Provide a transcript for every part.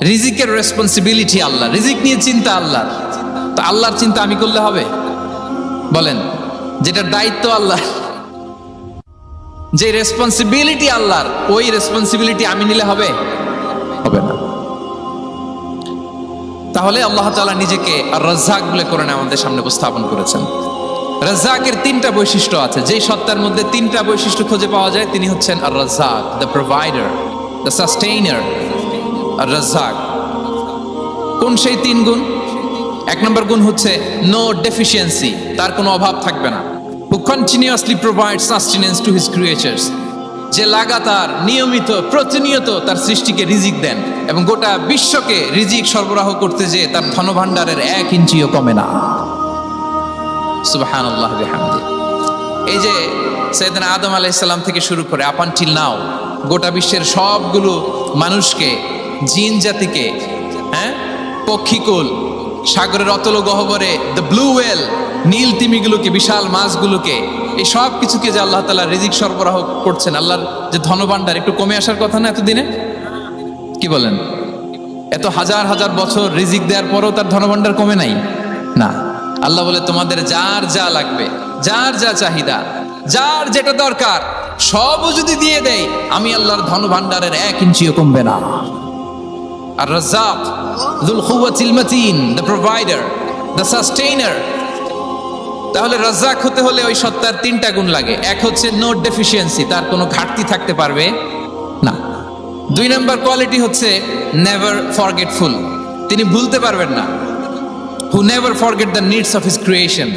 রিজিকের রেসপন্সিবিলিটি আল্লাহ, রিজিক নিয়ে চিন্তা আল্লাহ। তো আল্লাহর চিন্তা আমি করলে হবে? বলেন, যেটার দায়িত্ব আল্লাহ, যে রেসপন্সিবিলিটি আল্লাহর, ওই রেসপন্সিবিলিটি আমি নিলে হবে? হবে না। তাহলে আল্লাহ তাআলা নিজেকে আর রাজ্জাক বলে কোরআনে আমাদের সামনে উপস্থাপন করেছেন। রাজ্জাকের তিনটা বৈশিষ্ট্য আছে, যেই সত্তার মধ্যে তিনটা বৈশিষ্ট্য খুঁজে পাওয়া যায় তিনি হচ্ছেন আর রাজ্জাক, দ্য প্রোভাইডার, দ্য সাস্টেইনার। আর রাজ্জাক কোন সেই তিন গুণ? এক নম্বর গুণ হচ্ছে নো ডেফিসিয়েন্সি, তার কোনো অভাব থাকবে না। হু continuously provide sustenance to his creatures, যে লাগাতার নিয়মিত প্রতিনিয়ত তার সৃষ্টিকে রিজিক দেন এবং গোটা বিশ্বকে রিজিক সরবরাহ করতে যে তার ধনভাণ্ডারের 1 ইঞ্চিও কমে না। সুবহানাল্লাহ বিহামদি। এই যে সাইয়েদনা আদম আলাইহিস সালাম থেকে শুরু করে আপ আনটিল নাও গোটা বিশ্বের সবগুলো মানুষকে, জিন জাতিকে, পক্ষীকুল, সাগরের অতল গহ্বরে দ্য ব্লু ওয়েল, নীল তিমিগুলোকে, বিশাল মাছগুলোকে, এই সব কিছুকে যে আল্লাহ তাআলা রিজিক সরবরাহ করছেন, আল্লাহর যে ধনভাণ্ডার একটু কমে আসার কথা না এতদিনে? কি বলেন? এত হাজার হাজার বছর রিজিক দেওয়ার পরও তার ধনভাণ্ডার কমে নাই না। আল্লাহ বলে তোমাদের যার যা লাগবে, যার যা চাহিদা, যার যেটা দরকার সবও যদি দিয়ে দেয়, আমি আল্লাহর ধনভাণ্ডারের 1 ইঞ্চিও কমবে না। আর Razzak যুল কুওয়াতিল মাতিন, the provider, the sustainer. তাহলে রাজ্জাক হতে হলে ওই সত্তার তিনটা গুণ লাগে। এক হচ্ছে নো ডেফিসিয়েন্সি, তার কোনো ঘাটতি থাকতে পারবে না। 2 নম্বর কোয়ালিটি হচ্ছে নেভার ফরগেটফুল, তিনি ভুলতে পারবেন না। Who never forget the needs of his creation,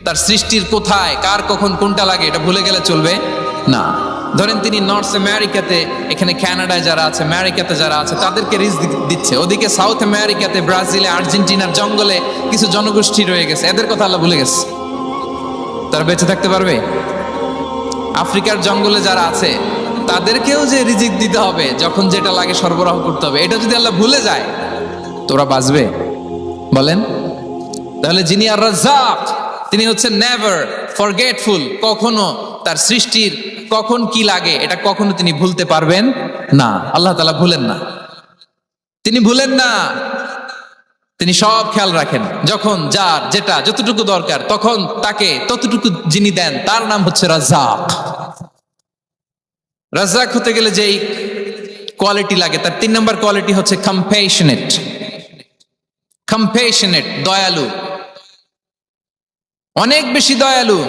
তার সৃষ্টির কোথায় কার কখন কোনটা লাগে এটা ভুলে গেলে চলবে না। ধরেন তিনি নর্থ আমেরিকাতে, এখানে কানাডায় যারা আছে, আমেরিকাতে যারা আছে, তাদেরকে রিজিক দিচ্ছে। ওদিকে সাউথ আমেরিকাতে, ব্রাজিলে, আর্জেন্টিনার জঙ্গলে কিছু জনগোষ্ঠী রয়ে গেছে, এদের কথা আল্লাহ ভুলে গেছে। তারা বেঁচে থাকতে পারবে? আফ্রিকার জঙ্গলে যারা আছে তাদেরকেও যে রিজিক দিতে হবে, যখন যেটা লাগে সরবরাহ করতে হবে, এটা যদি আল্লাহ ভুলে যায় তোরা বাঁচবে? বলেন। তাহলে যিনি আর রাজ্জাক তিনি হচ্ছেন নেভার ফরগেটফুল, কখনো তার সৃষ্টির কখন কি লাগে এটা কখনো তিনি ভুলতে পারবেন না। আল্লাহ তাআলা ভুলেন না, তিনি ভুলেন না, তিনি সব খেয়াল রাখেন। যখন যার যেটা যতটুকু দরকার তখন তাকে ততটুকু যিনি দেন তার নাম হচ্ছে রাজ্জাক। রাজ্জাক হতে গেলে যেই কোয়ালিটি লাগে তার 3 নম্বর কোয়ালিটি হচ্ছে কম্প্যাশনেট। কম্প্যাশনেট, দয়ালু, অনেক বেশি দয়ালু।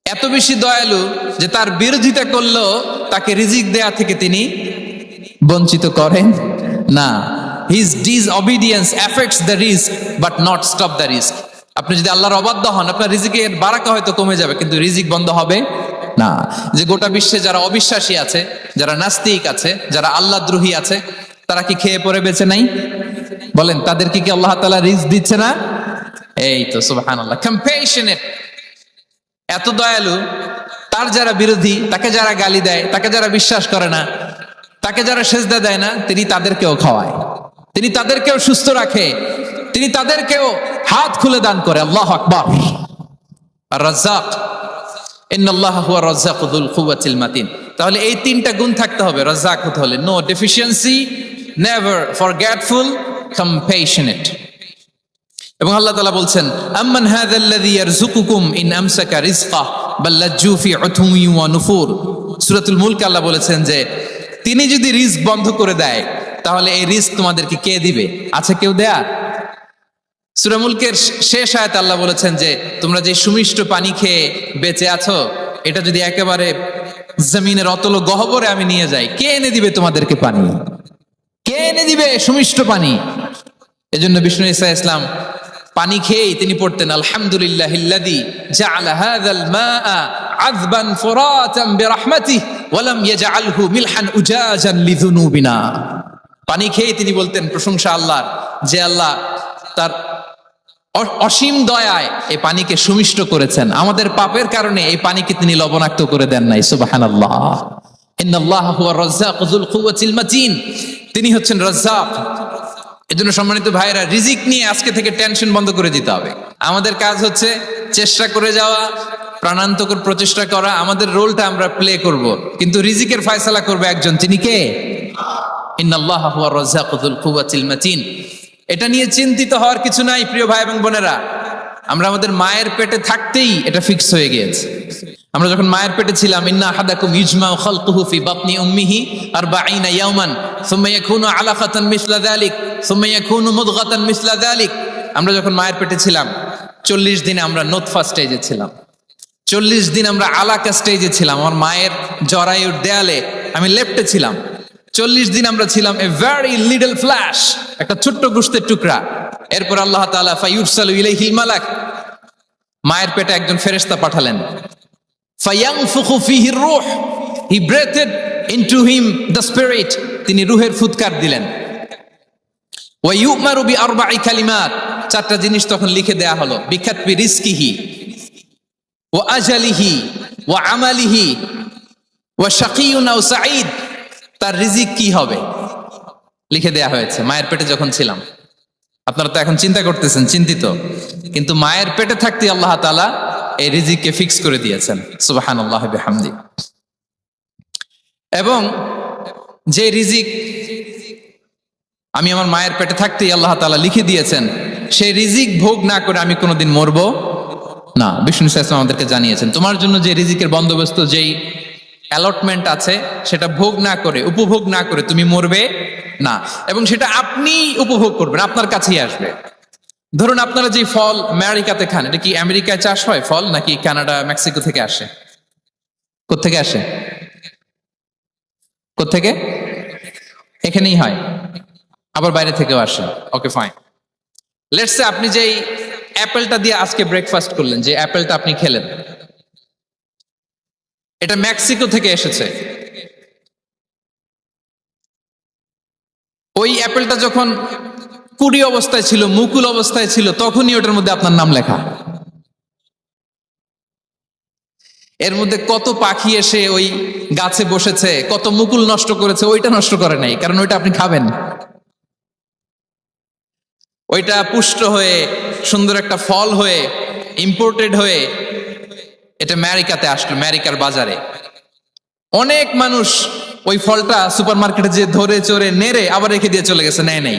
এত বেশি দয়ালু যে তার বিরোধিতা করলেও তাকে রিজিক দেয়া থেকে তিনি বঞ্চিত করেন না। His disobedience affects the risk but not stop the risk. আপনি যদি আল্লাহর অবাধ্য হন, আপনার রিজিকের বারাকা হয়তো কমে যাবে কিন্তু রিজিক বন্ধ হবে না। যে গোটা বিশ্বে যারা অবিশ্বাসী আছে, যারা নাস্তিক আছে, যারা আল্লাহদ্রোহী আছে, তারা কি খেয়ে পরে বেঁচে নাই? বলেন, তাদেরকে কি আল্লাহ তাআলা রিজিক দিচ্ছে না? এই তো সুবহানাল্লাহ। কম্প্যাশনেট, এত দয়ালু, তার যারা বিরোধী, তাকে যারা গালি দেয়, তাকে যারা বিশ্বাস করে না, তাকে যারা সেজদা দেয় না, তিনি তাদেরকেও খাওয়ায়, তিনি তাদেরকেও সুস্থ রাখে, তিনি তাদেরকেও হাত খুলে দান করে। আল্লাহু আকবার। আর রাজ্জাক, ইন্নাল্লাহা হুয়া রাজ্জাকু যুল কুওয়াতিল মাতিন। তাহলে এই 3টা গুণ থাকতে হবে রাজ্জাক হতে হলে। No deficiency, never forgetful, compassionate. এবং আল্লাহ তাআলা বলছেন, আম্মান হাযাল্লাযী ইয়ারযুকুকুম ইন আমসাকা রিজকাহ বাল লাজ্জু ফি উতুমি ওয়া নুফুর। সূরাতুল মুলক আল্লাহ বলেছেন যে তিনি যদি রিজক বন্ধ করে দেয় তাহলে এই রিজক তোমাদেরকে কে দিবে? আছে কেউ দেয়া? সূরা মুলকের শেষ আয়াতে আল্লাহ বলেছেন যে তোমরা যে সুমিষ্ট পানি খেয়ে বেঁচে আছো, এটা যদি একেবারে জমিনের অতল গহ্বরে আমি নিয়ে যাই, কে এনে দিবে তোমাদেরকে পানি? কে এনে দিবে সুমিষ্ট পানি? এজন্য বিষ্ণু ঈসা ইসলাম পানি খেয়েই তিনি পড়তেন, আলহামদুলিল্লাহিল্লাযী জাআলা হাযাল মাআ আযবান ফুরাতান বিরাহমাতিহি ওয়া লাম ইয়াজআলহু মিলহান উজাজান লিযুনুবিনা। পানি খেয়েই তিনি বলতেন প্রশংসা আল্লাহর, যে আল্লাহ তার অসীম দয়ায় এই পানিকে সুমিষ্ট করেছেন, আমাদের পাপের কারণে এই পানিকে তিনি লবণাক্ত করে দেন নাই। সুবহানাল্লাহ। ইন্নাল্লাহা হুয়া রাজ্জাকু যুল কুওয়াতিল মাতিন, তিনি হচ্ছেন রাজ্জাক। এজন্য সম্মানিত ভাইরা, রিজিক নিয়ে আজকে থেকে টেনশন বন্ধ করে দিতে হবে। আমাদের কাজ হচ্ছে চেষ্টা করে যাওয়া, প্রাণান্তকর প্রচেষ্টা করা, আমাদের রোলটা আমরা প্লে করব, কিন্তু রিজিকের ফয়সালা করবে একজন। তিনি কে? ইন্নাল্লাহা হুয়ার রাজ্জাকু যুল কুওয়াতিল মাতিন। এটা নিয়ে চিন্তিত হওয়ার কিছু নাই প্রিয় ভাই এবং বোনেরা। আমরা আমাদের মায়ের পেটে থাকতেই এটা ফিক্স হয়ে গিয়েছে। আমরা যখন মায়ের পেটে ছিলাম, ইন্না আহাদাকুম ইজমাউ খালকুহু ফি বাতনি উম্মিহি 40 ইয়াওমান সুম্মা ইয়াকুনু আলাকাতান মিসলা যালিক সুম্মা ইয়াকুনু মুদগাতান মিসলা যালিক। আমরা যখন মায়ের পেটে ছিলাম 40 দিনে আমরা নুতফা স্টেজে ছিলাম, 40 দিন আমরা আলাকা স্টেজে ছিলাম। আমার মায়ের জরায়ুর দেয়ালে আমি লেপ্টে ছিলাম। 40 দিন আমরা ছিলাম এ ভেরি লিটল ফ্ল্যাশ, একটা ছোট্ট গোশতের টুকরা। এরপর আল্লাহ তাআলা ফায়ুরসালু ইলাইহিল মালাক, মায়ের পেটে একজন ফেরেশতা পাঠালেন। ফায়ানফুখু ফিহির রূহ, he breathed into him the spirit, তিনি রূহের ফুৎকার দিলেন। ওয়া ইউমারু বিআরবা'i কালিমাত, 4টা জিনিস তখন লিখে দেয়া হলো। বিকাতবি রিজকিহি ওয়া আজালিহি ওয়া আমালিহি ওয়া শাকিয়ুন আও সাঈদ, তার রিজিক কি হবে লিখে দেয়া হয়েছে মায়ের পেটে যখন ছিলাম। আপনারা তো এখন চিন্তা করতেছেন, চিন্তিত, কিন্তু মায়ের পেটে থাকতে আল্লাহ তাআলা এই রিজিককে ফিক্স করে দিয়েছেন। সুবহানাল্লাহ বিহামদি। এবং যে রিজিক আমি আমার মায়ের পেটে থাকতেই আল্লাহ তাআলা লিখে দিয়েছেন, সেই রিজিক ভোগ না করে আমি কোনোদিন মরবো না। বিষ্ণু ইসলাম আমাদেরকে জানিয়েছেন, তোমার জন্য যে রিজিকের বন্দোবস্ত, যেই অ্যালটমেন্ট আছে, সেটা ভোগ না করে, উপভোগ না করে তুমি মরবে না। এবং সেটা আপনি উপভোগ করবেন, আপনার কাছেই আসবে। ধরুন আপনারা যে ফল আমেরিকাতে খান, এটা কি আমেরিকায় চাষ হয় ফল, নাকি কানাডা মেক্সিকো থেকে আসে? কোত্থেকে আসে? কোত্থেকে? এখানেই হয়, আবার বাইরে থেকেও আসে। Okay fine. লেটস সে আপনি যেই অ্যাপেলটা দিয়ে আজকে ব্রেকফাস্ট করলেন, যে অ্যাপেলটা আপনি খেলেন, এটা মেক্সিকো থেকে এসেছে। ওই অ্যাপেলটা যখন কুড়ি অবস্থায় ছিল, মুকুল অবস্থায় ছিল, তখনই ওটার মধ্যে আপনার নাম লেখা। এর মধ্যে কত পাখি এসে ওই গাছে বসেছে, কত মুকুল নষ্ট করেছে, ওইটা নষ্ট করে নাই, কারণ ওইটা আপনি খাবেন। ওইটা পুষ্ট হয়ে সুন্দর একটা ফল হয়ে ইম্পোর্টেড হয়ে এটা আমেরিকাতে আসলো, আমেরিকার বাজারে। অনেক মানুষ ওই ফলটা সুপার মার্কেটে যে ধরে চড়ে নেড়ে আবার রেখে দিয়ে চলে গেছে, নেয় নেই।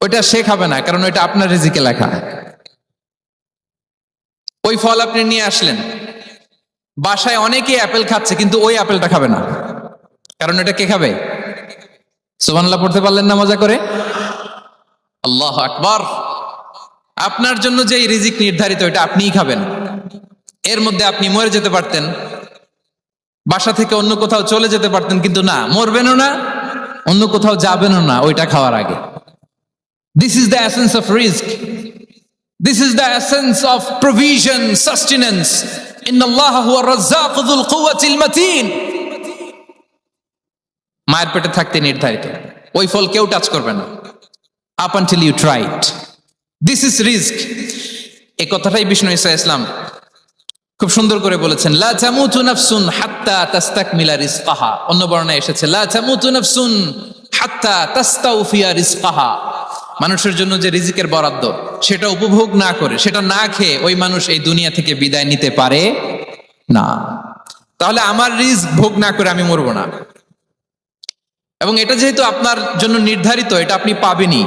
ওইটা সে খাবে না, কারণ ওইটা আপনার রিজিকে লেখা। ওই ফল আপনি নিয়ে আসলেন, বাসায় অনেকেই অ্যাপেল খাচ্ছে, কিন্তু ওই অ্যাপেলটা খাবে না, কারণ এটা কে খাবে? সুবহানাল্লাহ পড়তে পারলেন না মজা করে? আল্লাহু আকবার। আপনার জন্য যে রিজিক নির্ধারিত, এটা আপনিই খাবেন। এর মধ্যে আপনি মরে যেতে পারতেন, বাসা থেকে অন্য কোথাও চলে যেতে পারতেন, কিন্তু না, মরবেনও না, অন্য কোথাও যাবেনও না ওইটা খাওয়ার আগে। This is the essence of risk, this is the essence of provision, sustenance. ইন্নাল্লাহা হুয়ার রাজ্জাকু যুল কুওয়াতিল মাতিন। মায়ের পেটে থাকতে নির্ধারিত, ওই ফল কেউ টাচ করবে না up until you try it. This is risk. এই কথাটাই বিষ্ণু ঈসা ইসলাম খুব সুন্দর করে বলেছেন, লা তামুতু নাফসুন হাত্তা তাস্তাকমিলা রিজকাহা। অন্য বর্ণনায় এসেছে লা তামুতু নাফসুন হাত্তা তাস্তাউফিয়া রিজকাহা। মানুষের জন্য যে রিজিকের বরাদ্দ, সেটা উপভোগ না করে, সেটা না খেয়ে ওই মানুষ এই দুনিয়া থেকে বিদায় নিতে পারে না। তাহলে আমার রিস্ক ভোগ না করে আমি মরবো না। এবং এটা যেহেতু আপনার জন্য নির্ধারিত, এটা আপনি পাবেনই।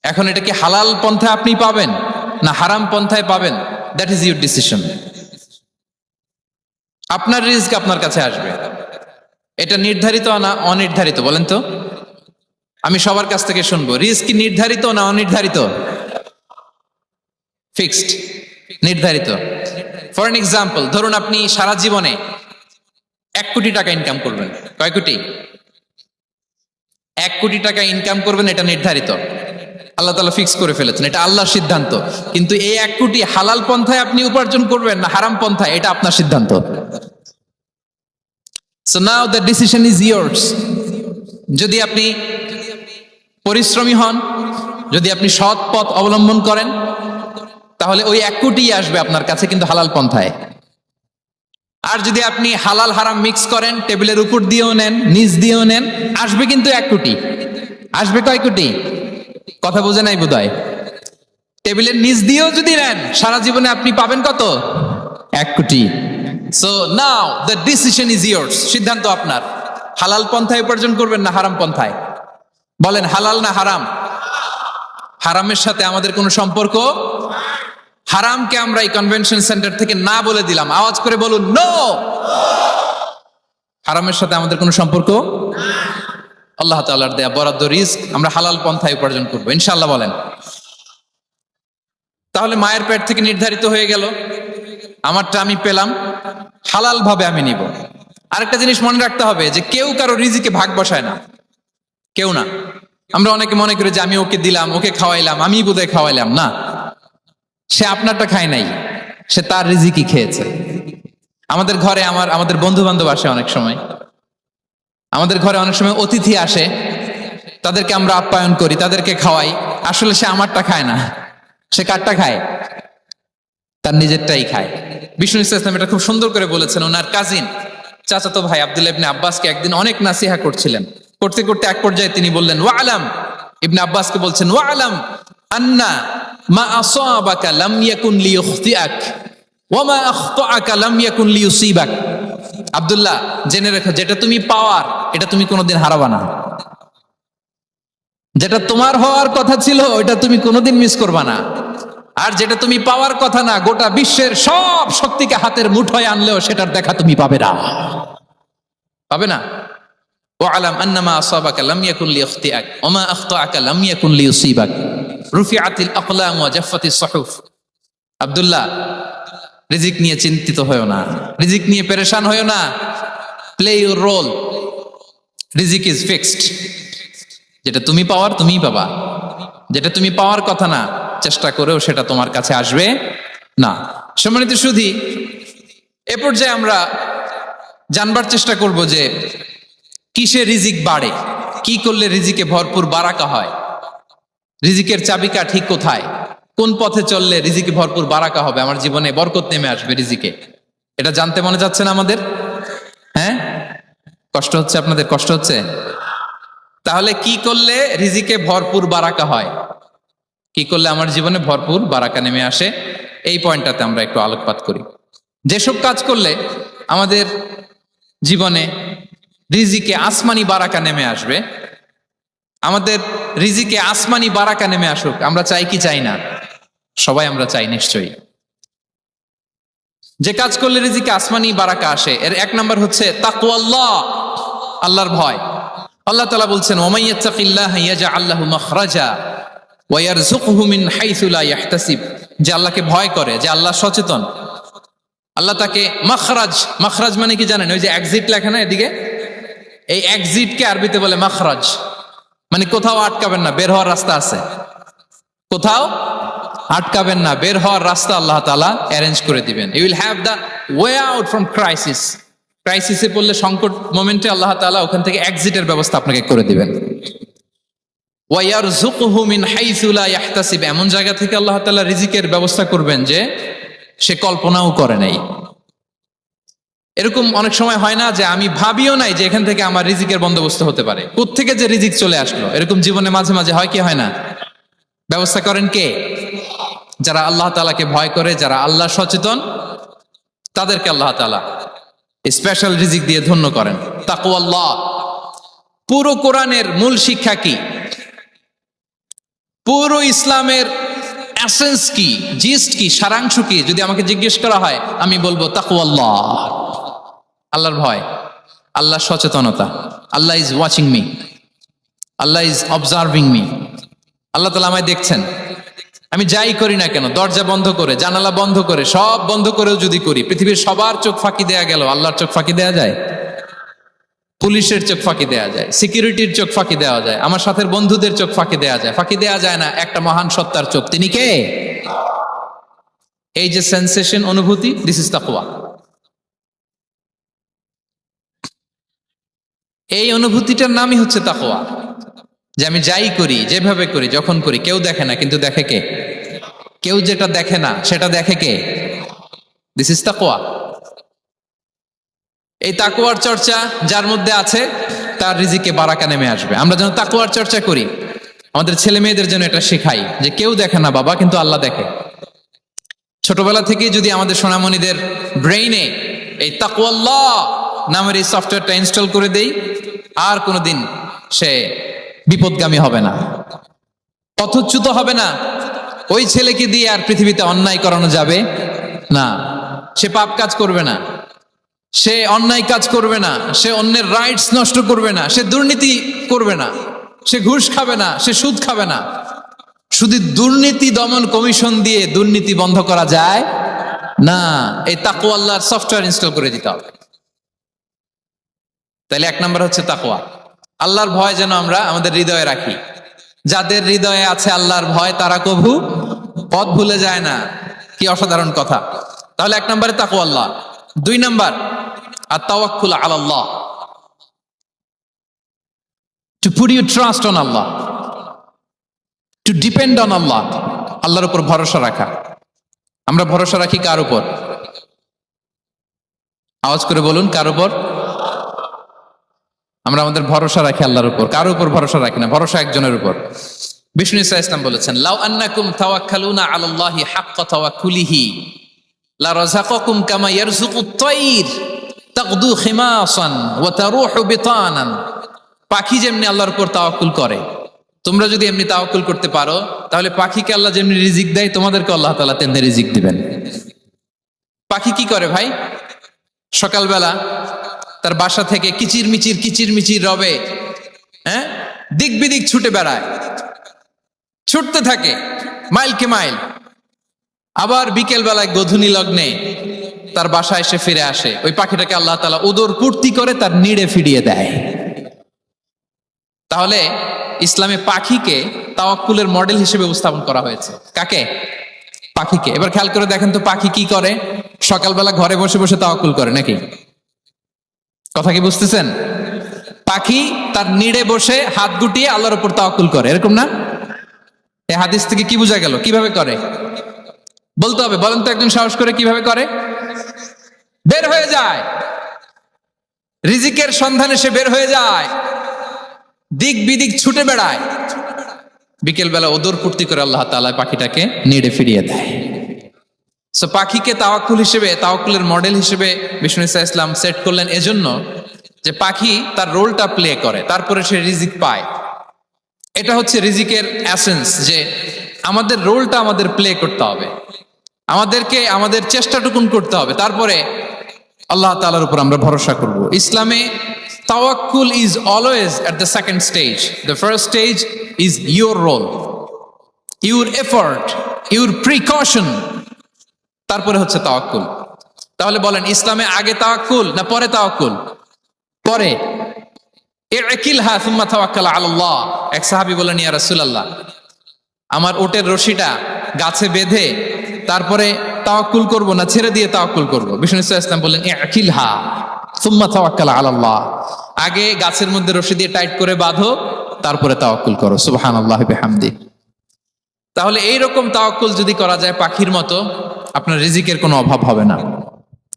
এখন এটা কি হালাল পন্থায় আপনি পাবেন না হারাম পন্থায় পাবেন, দ্যাট ইজ ইউর ডিসিশন। আপনার রিস্ক আপনার কাছে আসবে। এটা নির্ধারিত না অনির্ধারিত বলেন তো? আমি সবার কাছ থেকে শুনবো, রিস্ক কি নির্ধারিত না অনির্ধারিত? ফিক্সড, নির্ধারিত। ফর এন এক্সাম্পল, ধরুন আপনি সারা জীবনে 1 কোটি টাকা ইনকাম করবেন। কয় কোটি? 1 কোটি টাকা ইনকাম করবেন, এটা নির্ধারিত, আল্লাহ তাআলা ফিক্স করে ফেলেছেন, এটা আল্লাহর সিদ্ধান্ত। কিন্তু এই 1 কোটি হালাল পন্থায় আপনি উপার্জন করবেন না হারাম পন্থায়, এটা আপনার সিদ্ধান্ত। So now the decision is years. যদি আপনি পরিশ্রমী হন, যদি আপনি সৎ পথ অবলম্বন করেন, তাহলে ওই 1 কোটি আসবে আপনার কাছে, কিন্তু হালাল পন্থায়। আর যদি আপনি হালাল হারাম মিক্স করেন, টেবিলের উপর দিয়েও নেন, নিচ দিয়েও নেন, আসবে কিন্তু 1 কোটি। আসবে কয় কোটি? কথা বোঝে নাই বোধহয়। টেবিলের নিচ দিয়েও যদি নেন, সারা জীবনে আপনি পাবেন কত? 1 কোটি। So now the decision is years. সিদ্ধান্ত আপনার। হালাল পন্থায় উপার্জন করবেন না হারাম পন্থায়? বলেন হালাল না হারাম? হারামের সাথে আমাদের কোনো সম্পর্ক? হারামকে আমরা এই কনভেনশন সেন্টার থেকে না বলে দিলাম, আওয়াজ করে বলুন নো। হারামের সাথে আমাদের কোনো সম্পর্ক? আল্লাহ তাআলার দেয়া বরাদ্দ রিস্ক আমরা হালাল পন্থায় উপার্জন করবো ইনশাআল্লাহ। বলেন। তাহলে মায়ের পেট থেকে নির্ধারিত হয়ে গেল, আমারটা আমি পেলাম, হালাল ভাবে আমি নিব। আরেকটা জিনিস মনে রাখতে হবে যে কেউ কারো রিজিকে ভাগ বসায় না, কেউ না। আমরা অনেকে মনে করি যে আমি ওকে দিলাম, ওকে খাওয়াইলাম, আমি বোধহয় খাওয়াইলাম। না, সে আপনারটা খায় নাই, সে তার রিজিকই খেয়েছে। আমাদের ঘরে আমাদের বন্ধু বান্ধব আসে অনেক সময়, আমাদের ঘরে অনেক সময় অতিথি আসে, তাদেরকে আমরা আপ্যায়ন করি, তাদেরকে খাওয়াই। আসলে সে আমারটা খায় না, সে কারটা খায়? তার নিজেরটাই খায়। বিষ্ণু ইসলাম এটা খুব সুন্দর করে বলেছেন। ওনার কাজিন চাচাতো ভাই আব্দুল্লাহ ইবনে আব্বাসকে একদিন অনেক নাসিহা করছিলেন। করতে করতে এক পর্যায়ে তিনি বললেন ওয়ালাম, ইবনে আব্বাসকে বলছেন ওয়ালাম আন্না মা আসাবাকা লাম ইয়াকুন লিইখতিআক ওয়া মা আখতাআকা লাম ইয়াকুন লিইউসিবাক। আব্দুল্লাহ, জেনে রেখো, যেটা তুমি পাওয়ার এটা তুমি কোনোদিন হারাবা না। যেটা তোমার হওয়ার কথা ছিল ওটা তুমি কোনোদিন মিস করবা না। আর যেটা তুমি পাওয়ার কথা না, গোটা বিশ্বের সব শক্তিকে হাতের মুঠোয় আনলেও সেটার দেখা তুমি পাবে না, পাবে না। ওয়ালাম আন্নামা আসাবাকা লাম ইয়াকুন লিইখতিআক ওয়া মা আখতাআকা লাম ইয়াকুন লিইউসিবাক রুফিআতিল আকলাম ওয়া জাফফাতিস সুহুফ। আব্দুল্লাহ, রিজিক নিয়ে চিন্তিত হয়ো না, রিজিক নিয়ে পেরেশান হয়ো না। প্লে ইউর রোল, রিজিক ইজ ফিক্সড। যেটা তুমি পাওয়ার তুমিই পাবা, যেটা তুমি পাওয়ার কথা না, চেষ্টা করেও সেটা তোমার কাছে আসবে না। সম্মানিত সুধী, এ পর্যায়ে আমরা জানবার চেষ্টা করব যে কিসে রিজিক বাড়ে, কি করলে রিজিকে ভরপুর বারাকা হয়, রিজিকের চাবিকা ঠিক কোথায়, কোন পথে চললে রিজিকে ভরপুর বারাকা হবে, আমার জীবনে বরকত নেমে আসবে রিজিকে। এটা জানতে মনে যাচ্ছে না আমাদের? হ্যাঁ, কষ্ট হচ্ছে আপনাদের? কষ্ট হচ্ছে? তাহলে কি করলে রিজিকে ভরপুর বারাকা হয়, কি করলে আমার জীবনে ভরপুর বারাকা নেমে আসে, এই পয়েন্টটাতে আমরা একটু আলোকপাত করি। যেসব কাজ করলে আমাদের জীবনে রিজিকে আসমানি বারাকা নেমে আসবে, আমাদের রিজিকে আসমানি বারাকা নেমে আসুক, আমরা চাই কি চাই না? সবাই আমরা চাই নিশ্চয়ই। যে কাজ করলে রিজিকে আসমানি বারাকা আসে, এর এক নাম্বার হচ্ছে তাকওয়াল্লাহ, আল্লাহর ভয়। আল্লাহ তাআলা বলছেন ওয়া ইয়াত্তাকিল্লাহা ইয়াজআল লাহু মাখরাজা ওয়া ইয়ারযুকহু মিন হাইসু লা ইয়াহতাসিব। যে আল্লাহকে ভয় করে, যে আল্লাহ সচেতন, আল্লাহ তাকে মাখরাজ, মাখরাজ মানে কি জানেন? ওই যে এক্সিট লেখা না এদিকে, এই এক্সিটকে আরবিতে বলে মাখরাজ, মানে কোথাও আটকাবেন না, বের হওয়ার রাস্তা আছে, কোথাও আটকাবেন না, বের হওয়ার রাস্তা আল্লাহ তাআলা অ্যারেঞ্জ করে দিবেন। You will have the way out from crisis. ক্রাইসিসে পড়লে, সংকট মোমেন্টে আল্লাহ তাআলা ওখান থেকে এক্সিটের ব্যবস্থা আপনাকে করে দিবেন। ওয়া ইয়ারযুকহু মিন হাইসু লা ইয়াহতাসিব, এমন জায়গা থেকে আল্লাহ তাআলা রিজিকের ব্যবস্থা করবেন যে সে কল্পনাও করে নাই। এরকম অনেক সময় হয় না যে আমি ভাবিও নাই যে এখান থেকে আমার রিজিকের বন্দোবস্ত হতে পারে, কোত্থেকে যে রিজিক চলে আসলো, এরকম জীবনে মাঝে মাঝে হয় কি হয় না? ব্যবস্থা করেন কে? যারা আল্লাহ তাআলাকে ভয় করে, যারা আল্লাহ সচেতন, তাদেরকে আল্লাহ তাআলা স্পেশাল রিজিক দিয়ে ধন্য করেন। তাকওয়াল্লাহ। পুরো কোরআনের মূল শিক্ষা কি? পুরো ইসলামের এসেন্স কি, জিস্ট কি, সারাংশ কি যদি আমাকে জিজ্ঞেস করা হয়, আমি বলবো তাকওয়াল্লাহ, আল্লাহর ভয়, আল্লাহর সচেতনতা। Allah is watching me, Allah is observing me. Allah তাআলা আমায় দেখছেন, আমি যাই করি না কেন, দরজা বন্ধ করে, জানালা বন্ধ করে, সব বন্ধ করেও যদি করি, পৃথিবীর সবার চোখ ফাঁকি দেয়া গেল, আল্লাহর চোখ ফাঁকি দেয়া যায়? পুলিশের চোখ ফাঁকি দেয়া যায়, সিকিউরিটির চোখ ফাঁকি দেওয়া যায়, আমার সাথের বন্ধুদের চোখ ফাঁকি দেয়া যায়, ফাঁকি দেয়া যায় না একটা মহান সত্তার চোখ। তিনি কে? এই যে সেন্সেশন, অনুভূতি, দিস ইজ তাকওয়া। এই অনুভূতিটার নামই হচ্ছে তাকওয়া, যে আমি যাই করি, যেভাবে করি, যখন করি, কেউ দেখে না, কিন্তু দেখে কে? কেউ যেটা দেখে না সেটা দেখে কে? দিস ইজ তাকওয়া। এই তাকওয়ার চর্চা যার মধ্যে আছে, তার রিজিকে বারাকা নেমে আসবে। আমরা যেন তাকওয়ার চর্চা করি, আমাদের ছেলে মেয়েদের জন্য এটা শেখাই যে কেউ দেখে না বাবা, কিন্তু আল্লাহ দেখে। ছোটবেলা থেকে যদি আমাদের সোনামণিদের ব্রেইনে এই তাকওয়াল্লাহ নামের এই সফটওয়্যারটা ইনস্টল করে দেই, আর কোনোদিন সে বিপদগামী হবে না, পথচ্যুত হবে না। ওই ছেলেকে দিয়ে আর পৃথিবীতে অন্যায় করানো যাবে না। সে পাপ কাজ করবে না, সে অন্যায় কাজ করবে না, সে অন্যের রাইটস নষ্ট করবে না, সে দুর্নীতি করবে না, সে ঘুষ খাবে না, সে সুদ খাবে না। শুধু দুর্নীতি দমন কমিশন দিয়ে দুর্নীতি বন্ধ করা যায় না। এই তাকওয়া আল্লাহর সফটওয়্যার ইনস্টল করে দিতে হবে। তাহলে এক নাম্বার হচ্ছে তাকওয়া। আল্লাহর ভয় যেন আমরা আমাদের হৃদয়ে রাখি। যাদের হৃদয়ে আছে আল্লাহর ভয় তারা কভু পথ ভুলে যায় না। কি অসাধারণ কথা। তাহলে এক নম্বরে তাকওয়া আল্লাহ। দুই number আত-তাওয়াক্কুল আলাল্লাহ, to put your trust on Allah, to depend on Allah, আল্লাহর উপর ভরসা রাখা। আমরা ভরসা রাখি কার উপর? আওয়াজ করে বলুন, কার উপর? আমরা আমাদের ভরসা রাখি আল্লাহর উপর, কার উপর ভরসা রাখি না। ভরসা একজনের উপর। বিষ্ণু ইসা ইসলাম বলেছেন, লাউ আন্নাকুম তাওয়াক্কালুনা আলাল্লাহি হাক্কা তাওয়াক্কুলিহি লা রাযাকাকুম কামা ইয়ারযুকুত তায়র তাগদু খিমাসান ওয়া তারুহু বিতানান। পাখি যেমনি আল্লাহর উপর তাওয়াক্কুল করে, তোমরা যদি এমনি তাওয়াক্কুল করতে পারো, তাহলে পাখিকে আল্লাহ যেমনি রিজিক দেয়, তোমাদেরকে আল্লাহ তাআলা তেমনি রিজিক দিবেন। পাখি কি করে ভাই? সকালবেলা তার বাসা থেকে কিচির মিচির রবে, দিক বিদিক ছুটে বেড়ায়, ছুটতে থাকে মাইলকে মাইল। আবার বিকেল বেলায় গোধূলি লগ্নে তার বাসায় এসে ফিরে আসে। ওই পাখিটাকে আল্লাহ তাআলা উদর পূর্তি করে তার নিড়ে ফিরিয়ে দেয়। তাহলে ইসলামে পাখিকে তাওয়াক্কুলের মডেল হিসেবে উপস্থাপন করা হয়েছে। কাকে? পাখিকে। এবার খেয়াল করে দেখেন তো পাখি কি করে? সকালবেলা ঘরে বসে বসে তাওয়াক্কুল করে নাকি? কথা কি বুঝতেছেন? পাখি তার নিড়ে বসে হাত গুটিয়ে আল্লাহর উপর তাওয়াক্কুল করে, এরকম না? এই হাদিস থেকে কি বোঝা গেল? কিভাবে করে বলতে হবে, বলেন তো একজন সাহস করে কিভাবে করে? বের হয়ে যায়, রিজিকের সন্ধানে সে বের হয়ে যায়, দিক বিদিক ছুটে বেড়ায়। বিকেল বেলা ওদর পূর্তি করে আল্লাহ তাআলা পাখিটাকে নিড়ে ফিরিয়ে দেয়। সো পাখিকে তাওয়াক্কুল হিসেবে, তাওয়াক্কুলের মডেল হিসেবে বিষ্ণু ইসা ইসলাম সেট করলেন এজন্য যে পাখি তার রোলটা প্লে করে, তারপরে সে রিজিক পায়। এটা হচ্ছে রিজিকের এসেন্স, যে আমাদের রোলটা আমাদের প্লে করতে হবে, আমাদেরকে আমাদের চেষ্টাটুকুন করতে হবে, তারপরে আল্লাহ তাআলার উপর আমরা ভরসা করব। ইসলামে তাওয়াক্কুল is always at the second stage. The first stage is your role, your effort, your precaution, তারপরে হচ্ছে তাওয়াক্কুল। তাহলে বলেন, ইসলামে আগে তাওয়াক্কুল না পরে তাওয়াক্কুল? পরে। ইকিলহা সুম্মা তাওয়াক্কাল আলাল্লাহ। এক সাহাবী বলেন, ইয়া রাসূলুল্লাহ, আমার ওটের রশিটা গাছে বেঁধে তারপরে তাওয়াক্কুল করব না ছেড়ে দিয়ে তাওয়াক্কুল করব? বিষ্ণু সাল্লাল্লাহু আলাইহি ওয়াসাল্লাম বললেন, ইকিলহা সুম্মা তাওয়াক্কাল আলাল্লাহ। আগে গাছের মধ্যে রশি দিয়ে টাইট করে বাঁধো, তারপরে তাওয়াক্কুল করো। সুবহানাল্লাহি বিহামদি। তাহলে এইরকম তাওয়াক্কুল যদি করা যায় পাখির মতো, আপনার রিজিকের কোনো অভাব হবে না।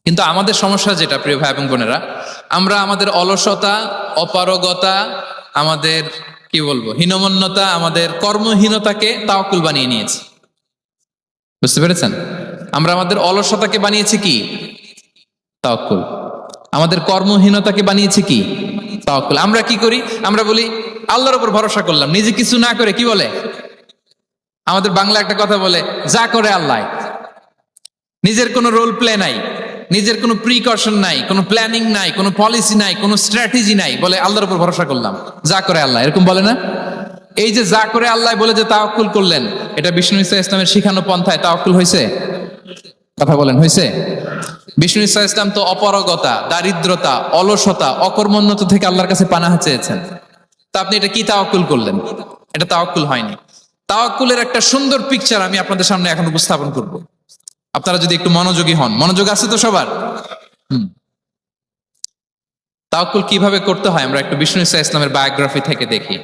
কিন্তু আমাদের সমস্যা যেটা, প্রিয় ভাই এবং বোনেরা, আমরা আমাদের অলসতা, অপারগতা, আমাদের কি বলবো হীনমন্যতা, আমাদের কর্মহীনতাকে তাওয়াক্কুল বানিয়ে নিয়েছি। বুঝতে পেরেছেন? আমরা আমাদের অলসতাকে বানিয়েছি কি? তাওয়াক্কুল। আমাদের কর্মহীনতাকে বানিয়েছি কি? তাওয়াক্কুল। আমরা কি করি? আমরা বলি আল্লাহর উপর ভরসা করলাম, নিজে কিছু না করে। কি বলে? আমাদের বাংলা একটা কথা বলে, যা করে আল্লাহ। নিজের কোনো রোল প্লে নাই, নিজের কোনো প্রিকশন নাই, কোনো প্ল্যানিং নাই, কোনো পলিসি নাই, কোনো স্ট্র্যাটেজি নাই, বলে আল্লাহর উপর ভরসা করলাম, যা করে আল্লাহ। এরকম বলে না? এই যে যা করে আল্লাহ বলে যে তাওয়াক্কুল করলেন, এটা বিষ্ণু ইসা ইসলামের শিখানো পন্থায় তাওয়াক্কুল হয়েছে? কথা বলেন, হয়েছে? বিষ্ণু ইসা ইসলাম তো অপারগতা, দারিদ্রতা, অলসতা, অকর্মণ্যতা থেকে আল্লাহর কাছে পানাহ চেয়েছেন। তা আপনি এটা কি তাওয়াক্কুল করলেন? এটা তাওয়াক্কুল হয়নি। তাওয়াক্কুলের একটা সুন্দর পিকচার আমি আপনাদের সামনে এখন উপস্থাপন করব, আপনারা যদি একটু মনোযোগী হন। মনোযোগ আছে তো সবার? তাওয়াক্কুল কিভাবে করতে হয় আমরা একটু বিষ্ণু ইসা ইসলামের বায়োগ্রাফি থেকে দেখি।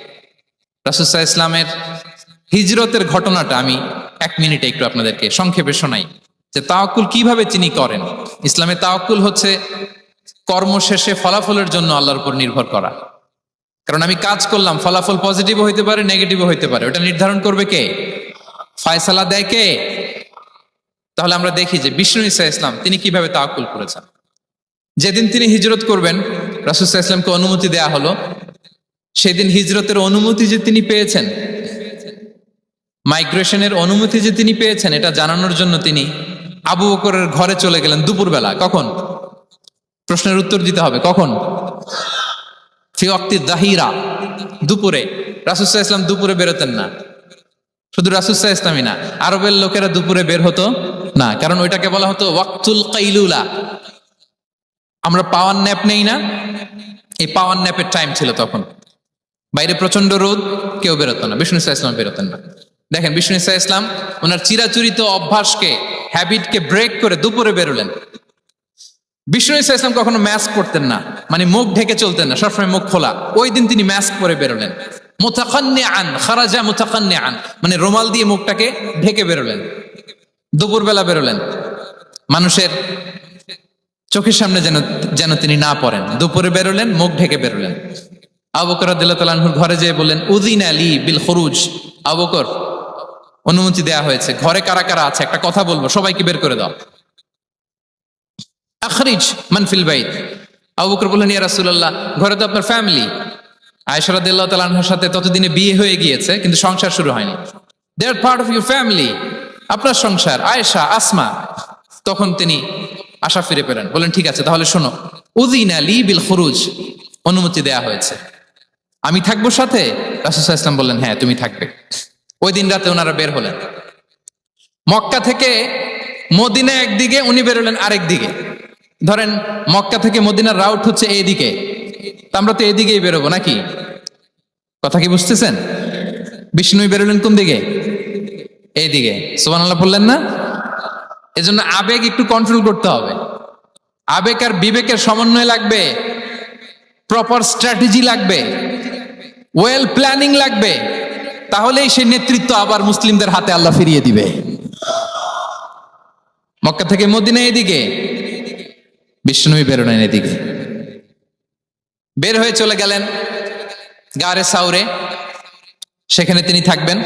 রাসূল সাল্লাল্লাহু আলাইহি ওয়াসাল্লামের হিজরতের ঘটনাটা আমি 1 মিনিটে একটু আপনাদেরকে সংক্ষেপে শোনাই, যে তাওয়াক্কুল কিভাবে তিনি করেন। ইসলামে তাওয়াক্কুল হচ্ছে কর্ম শেষে ফলাফলের জন্য আল্লাহর উপর নির্ভর করা। কারণ আমি কাজ করলাম, ফলাফল পজিটিভও হইতে পারে, নেগেটিভও হইতে পারে, ওটা নির্ধারণ করবে কে? ফয়সালা দেয় কে? তাহলে আমরা দেখি যে বিষ্ণু ইসা ইসলাম তিনি কিভাবে তাওয়াক্কুল করেছেন। যেদিন তিনি হিজরত করবেন, রাসূল সাল্লাল্লাহু আলাইহি ওয়াসাল্লামকে অনুমতি দেয়া হলো। সেদিন হিজরতের অনুমতি যে তিনি পেয়েছেন, মাইগ্রেশনের অনুমতি যে তিনি পেয়েছেন, এটা জানানোর জন্য তিনি আবু বকরের ঘরে চলে গেলেন দুপুরবেলা। কখন? প্রশ্নের উত্তর দিতে হবে, কখন? ফি ওয়াক্তি যাহিরা, দুপুরে। রাসূল সাল্লাল্লাহু আলাইহি ওয়াসাল্লাম দুপুরে বেরোতেন না। শুধু রাসূল সাল্লাল্লাহু আলাইহি ওয়াসাল্লামই না, আরবের লোকেরা দুপুরে বের হতো না, কারণ ওইটাকে বলা হতো ওয়াক্তুল কাইলুলা। আমরা পাওয়ার ন্যাপ নেই না, এই পাওয়ার ন্যাপের টাইম ছিল তখন। বাইরে প্রচন্ড রোদ, কেউ বেরোতো না, বিষ্ণু সাল্লাল্লাহু আলাইহি ওয়াসাল্লাম বেরোতেন না। দেখেন, বিষ্ণু সাল্লাল্লাহু আলাইহি ওয়াসাল্লাম ওনার চিরাচরিত অভ্যাসকে, হ্যাবিটকে ব্রেক করে দুপুরে বেরোলেন। বিষ্ণু সাল্লাল্লাহু আলাইহি ওয়াসাল্লাম কখনো মাস্ক পরতেন না, মানে মুখ ঢেকে চলতেন না, সবসময় মুখ খোলা। ওই দিন তিনি মাস্ক পরে বেরোলেন। মুতাকান্নিআন, খারাজা মুতাকান্নিআন, মানে রুমাল দিয়ে মুখটাকে ঢেকে বেরোলেন। দুপুরবেলা বেরোলেন, মানুষের চোখের সামনে যেন তিনি না পড়েন। দুপুরে বেরোলেন, মুখ ঢেকে বেরোলেন। আবু বকর রাদিয়াল্লাহু তাআলা আনহুর ঘরে যেয়ে বললেন, উযিনা লি বিল খুরুজ। আবু বকর, অনুমতি দেয়া হয়েছে, ঘরে কারা কারা আছে একটা কথা বলবো, সবাইকে বের করে দাও। আখরিজ মান ফিল বাইত। আবু বকর বললেন, ইয়া রাসূলুল্লাহ, ঘরে তো আপনার ফ্যামিলি। আয়েশা রাদিয়াল্লাহু তাআলা আনহার সাথে ততদিনে বিয়ে হয়ে গিয়েছে, কিন্তু সংসার শুরু হয়নি। দে আর পার্ট অফ ইউর ফ্যামিলি, আপনার সংসার, আয়েশা, আসমা। তখন তিনি আশা ফিরে পেলেন, বলেন ঠিক আছে, তাহলে শোনো, উযিনা লি বিল খুরুজ, অনুমতি দেয়া হয়েছে, আমি থাকবো সাথে? রাসূল সাল্লাল্লাহু আলাইহি ওয়াসাল্লাম বললেন, হ্যাঁ তুমি থাকবে। ওই দিন রাতে ওনারা বের হলেন। মক্কা থেকে মদিনা একদিকে, উনি বেরোলেন আরেক দিকে। ধরেন মক্কা থেকে মদিনার রাউট হচ্ছে এইদিকে, আমরা তো এদিকেই বেরোবো নাকি? কথা কি বুঝতেছেন? বিষ্ণু বেরোলেন কোন দিকে? এইদিকে। সুবহানাল্লাহ বললেন না? এজন্য আবেগ একটু কন্ট্রোল করতে হবে। আবেগ আর বিবেকের সমন্বয় লাগবে, প্রপার স্ট্র্যাটেজি লাগবে, ওয়েল প্ল্যানিং লাগবে, তাহলেই সেই নেতৃত্ব আবার মুসলিমদের হাতে আল্লাহ ফিরিয়ে দিবে। মক্কা থেকে মদিনা এদিকে, বিষ্ণুই বেরোলেন এদিকে। বের হয়ে চলে গেলেন গারে সাউরে, সেখানে তিনি থাকবেন।